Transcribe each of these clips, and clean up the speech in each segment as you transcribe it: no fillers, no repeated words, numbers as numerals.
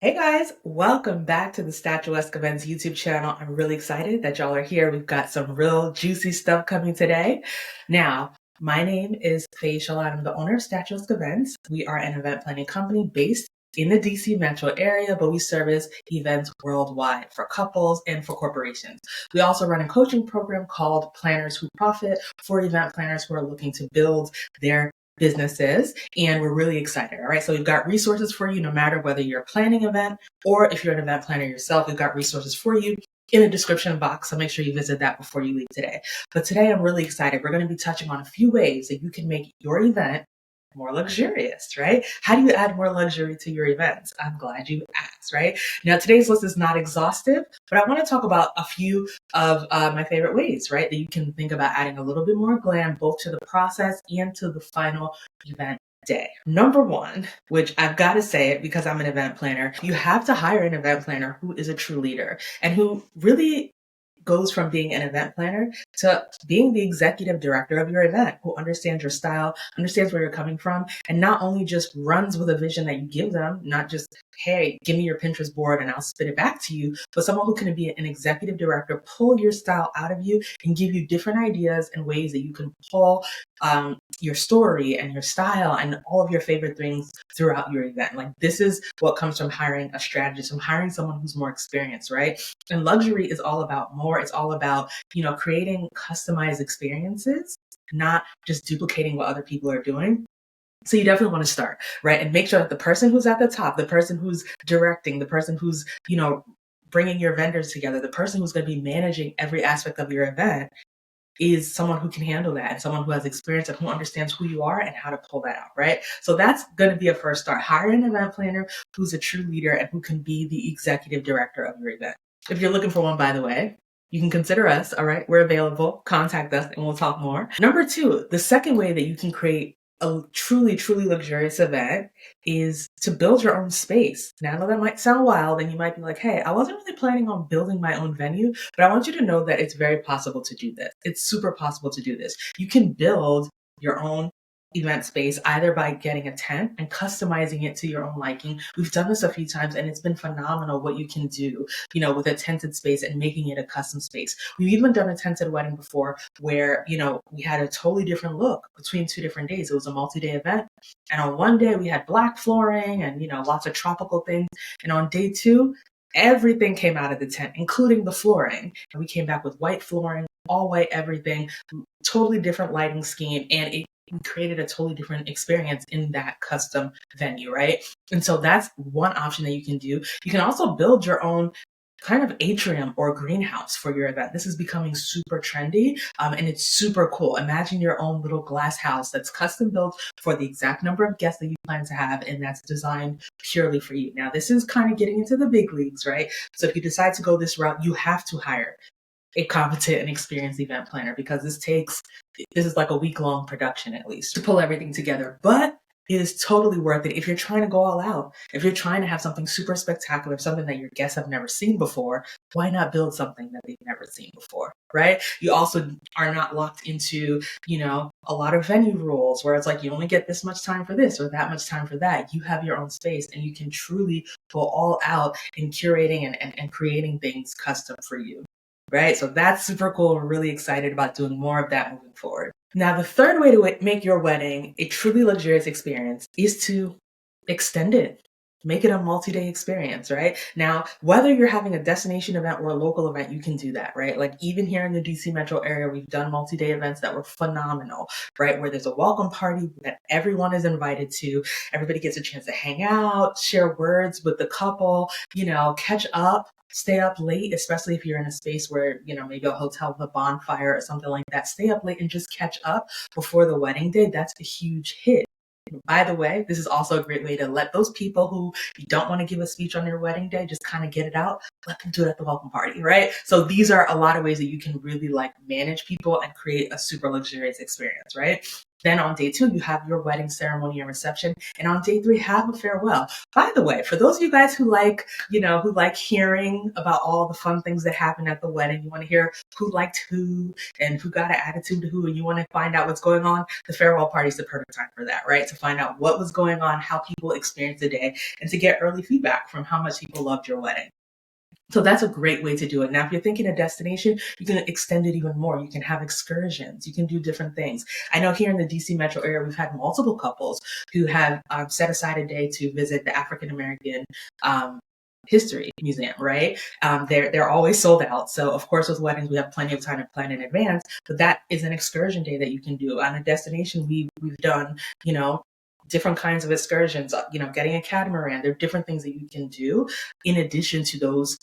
Hey guys, welcome back to the Statuesque Events YouTube channel. I'm really excited that y'all are here. We've got some real juicy stuff coming today. Now, my name is Faisal. I'm the owner of Statuesque Events. We are an event planning company based in the DC metro area, but we service events worldwide for couples and for corporations. We also run a coaching program called Planners Who Profit for event planners who are looking to build their businesses, and we're really excited. All right, so we've got resources for you no matter whether you're planning an event or if you're an event planner yourself. We've got resources for you in the description box, so make sure you visit that before you leave today. But today I'm really excited. We're going to be touching on a few ways that you can make your event more luxurious, right? How do you add more luxury to your events? I'm glad you asked, right? Now, today's list is not exhaustive, but I want to talk about a few of my favorite ways, right? That you can think about adding a little bit more glam, both to the process and to the final event day. Number one, which I've got to say it because I'm an event planner, you have to hire an event planner who is a true leader and who really goes from being an event planner to being the executive director of your event, who understands your style, understands where you're coming from, and not only just runs with a vision that you give them, not just, hey, give me your Pinterest board and I'll spit it back to you, but someone who can be an executive director, pull your style out of you and give you different ideas and ways that you can pull your story and your style and all of your favorite things throughout your event. Like, this is what comes from hiring a strategist, from hiring someone who's more experienced, right? And luxury is all about more. It's all about, creating customized experiences, not just duplicating what other people are doing. So you definitely want to start, right? And make sure that the person who's at the top, the person who's directing, the person who's, bringing your vendors together, the person who's going to be managing every aspect of your event is someone who can handle that and someone who has experience and who understands who you are and how to pull that out, right? So that's going to be a first start. Hire an event planner who's a true leader and who can be the executive director of your event. If you're looking for one, by the way, you can consider us, all right? We're available. Contact us and we'll talk more. Number two, the second way that you can create a truly, truly luxurious event is to build your own space. Now, I know that might sound wild and you might be like, hey, I wasn't really planning on building my own venue, but I want you to know that it's very possible to do this. It's super possible to do this. You can build your own event space either by getting a tent and customizing it to your own liking. We've done this a few times and it's been phenomenal what you can do, with a tented space and making it a custom space. We've even done a tented wedding before where, we had a totally different look between 2 different days. It was a multi-day event. And on one day we had black flooring and, lots of tropical things. And on day 2, everything came out of the tent, including the flooring. And we came back with white flooring, all white everything, totally different lighting scheme. And it created a totally different experience in that custom venue, right? And so that's one option that you can do. You can also build your own kind of atrium or greenhouse for your event. This is becoming super trendy, and it's super cool. Imagine your own little glass house that's custom built for the exact number of guests that you plan to have, and that's designed purely for you. Now, this is kind of getting into the big leagues, right? So if you decide to go this route, you have to hire a competent and experienced event planner because this is like a week-long production at least to pull everything together. But it is totally worth it if you're trying to go all out. If you're trying to have something super spectacular, something that your guests have never seen before, why not build something that they've never seen before, right? You also are not locked into, a lot of venue rules where it's like you only get this much time for this or that much time for that. You have your own space and you can truly go all out in curating and creating things custom for you. Right? So that's super cool. We're really excited about doing more of that moving forward. Now, the third way to make your wedding a truly luxurious experience is to extend it. Make it a multi-day experience, right? Now, whether you're having a destination event or a local event, you can do that, right? Like even here in the DC metro area, we've done multi-day events that were phenomenal, right? Where there's a welcome party that everyone is invited to. Everybody gets a chance to hang out, share words with the couple, catch up. Stay up late, especially if you're in a space where, maybe a hotel with a bonfire or something like that. Stay up late and just catch up before the wedding day. That's a huge hit. By the way, this is also a great way to let those people who you don't want to give a speech on your wedding day just kind of get it out let them do it at the welcome party, right? So these are a lot of ways that you can really like manage people and create a super luxurious experience, right? Then on day 2, you have your wedding ceremony and reception. And on day 3, have a farewell. By the way, for those of you guys who like, who like hearing about all the fun things that happen at the wedding, you want to hear who liked who and who got an attitude to who, and you want to find out what's going on, the farewell party is the perfect time for that, right? To find out what was going on, how people experienced the day, and to get early feedback from how much people loved your wedding. So that's a great way to do it. Now, if you're thinking a destination, you can extend it even more. You can have excursions. You can do different things. I know here in the DC metro area, we've had multiple couples who have set aside a day to visit the African American History Museum, right? They're always sold out. So of course, with weddings, we have plenty of time to plan in advance, but that is an excursion day that you can do. On a destination, we've done, different kinds of excursions, getting a catamaran. There are different things that you can do in addition to those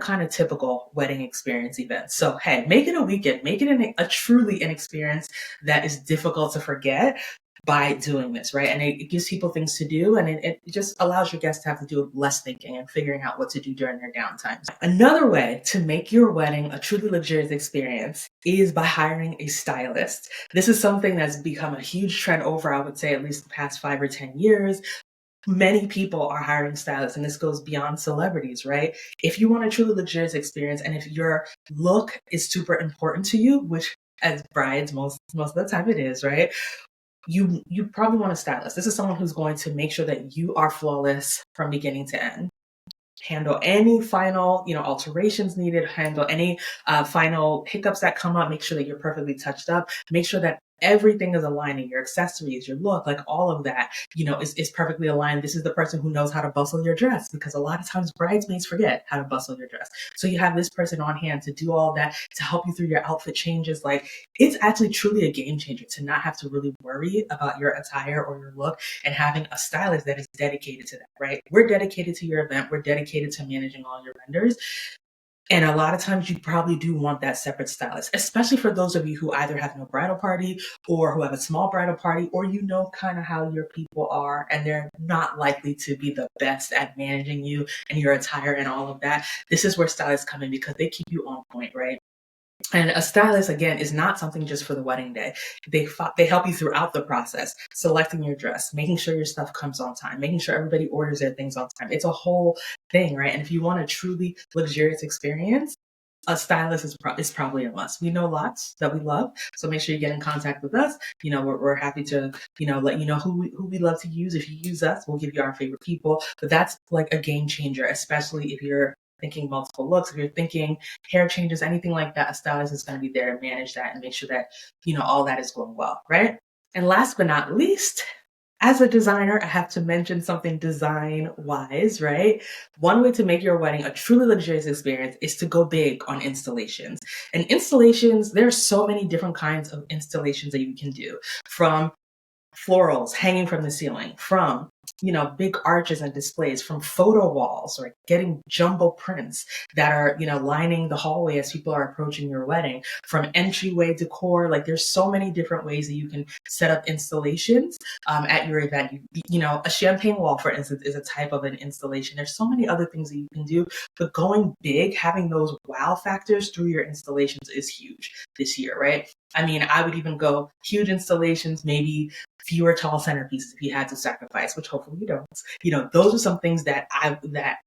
kind of typical wedding experience events. So, hey, make it a weekend, make it a truly an experience that is difficult to forget by doing this, right? And it gives people things to do, and it just allows your guests to have to do less thinking and figuring out what to do during their downtime. Another way to make your wedding a truly luxurious experience is by hiring a stylist. This is something that's become a huge trend over, I would say, at least the past 5 or 10 years. Many people are hiring stylists, and this goes beyond celebrities, right? If you want a truly luxurious experience, and if your look is super important to you, which as brides, most of the time it is, right? You probably want a stylist. This is someone who's going to make sure that you are flawless from beginning to end. Handle any final, alterations needed, handle any final hiccups that come up, make sure that you're perfectly touched up, make sure that everything is aligning, your accessories, your look, like all of that, is perfectly aligned. This is the person who knows how to bustle your dress, because a lot of times bridesmaids forget how to bustle your dress. So you have this person on hand to do all that, to help you through your outfit changes. Like, it's actually truly a game changer to not have to really worry about your attire or your look, and having a stylist that is dedicated to that, right? We're dedicated to your event. We're dedicated to managing all your vendors. And a lot of times you probably do want that separate stylist, especially for those of you who either have no bridal party or who have a small bridal party, or kind of how your people are, and they're not likely to be the best at managing you and your attire and all of that. This is where stylists come in, because they keep you on point, right? And a stylist, again, is not something just for the wedding day. They help you throughout the process, selecting your dress, making sure your stuff comes on time, making sure everybody orders their things on time. It's a whole thing, right? And if you want a truly luxurious experience, a stylist is probably a must. We know lots that we love, so make sure you get in contact with us. We're happy to, let you know who we love to use. If you use us, we'll give you our favorite people. But that's like a game changer, especially if you're thinking multiple looks, if you're thinking hair changes, anything like that. A stylist is going to be there to manage that and make sure that, all that is going well, right? And last but not least, as a designer, I have to mention something design-wise, right? One way to make your wedding a truly luxurious experience is to go big on installations. And installations, there are so many different kinds of installations that you can do, from florals hanging from the ceiling, from big arches and displays, from photo walls, or getting jumbo prints that are, lining the hallway as people are approaching your wedding, from entryway decor. Like, there's so many different ways that you can set up installations at your event. A champagne wall, for instance, is a type of an installation. There's so many other things that you can do, but going big, having those wow factors through your installations is huge this year, right? I mean, I would even go huge installations, maybe fewer tall centerpieces if you had to sacrifice, which hopefully you don't. Those are some things that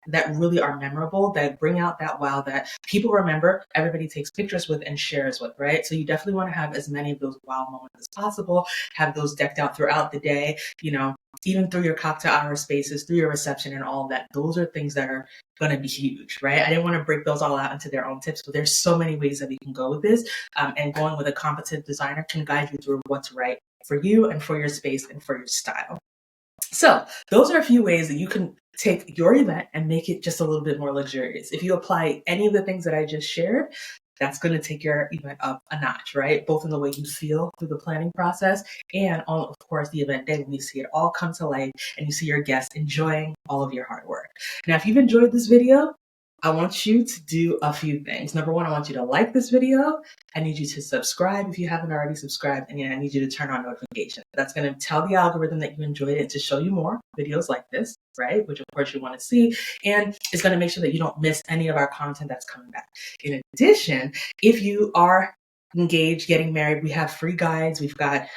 that really are memorable, that bring out that wow that people remember, everybody takes pictures with and shares with, right? So you definitely want to have as many of those wow moments as possible, have those decked out throughout the day, even through your cocktail hour spaces, through your reception and all of that. Those are things that are going to be huge, right? I didn't want to break those all out into their own tips, but there's so many ways that we can go with this. And going with a competent designer can guide you through what's right for you and for your space and for your style. So those are a few ways that you can take your event and make it just a little bit more luxurious. If you apply any of the things that I just shared, that's going to take your event up a notch, right? Both in the way you feel through the planning process, and of course, the event day when you see it all come to life and you see your guests enjoying all of your hard work. Now, if you've enjoyed this video, I want you to do a few things. Number one, I want you to like this video. I need you to subscribe if you haven't already subscribed, and I need you to turn on notifications. That's going to tell the algorithm that you enjoyed it to show you more videos like this, right? Which of course you want to see, and it's going to make sure that you don't miss any of our content that's coming back. In addition, if you are engaged, getting married, we have free guides. We've got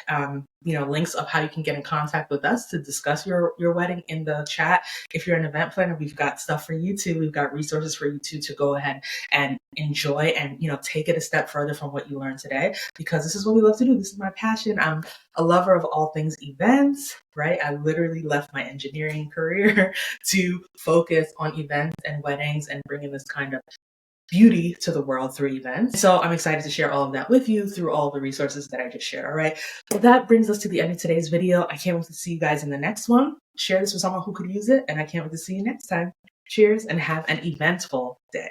links of how you can get in contact with us to discuss your wedding in the chat. If you're an event planner, we've got stuff for you too. We've got resources for you too to go ahead and enjoy and take it a step further from what you learned today, because this is what we love to do. This is my passion. I'm a lover of all things events, right? I literally left my engineering career to focus on events and weddings and bringing this kind of beauty to the world through events. So I'm excited to share all of that with you through all the resources that I just shared. All right. Well, that brings us to the end of today's video. I can't wait to see you guys in the next one. Share this with someone who could use it, and I can't wait to see you next time. Cheers and have an eventful day.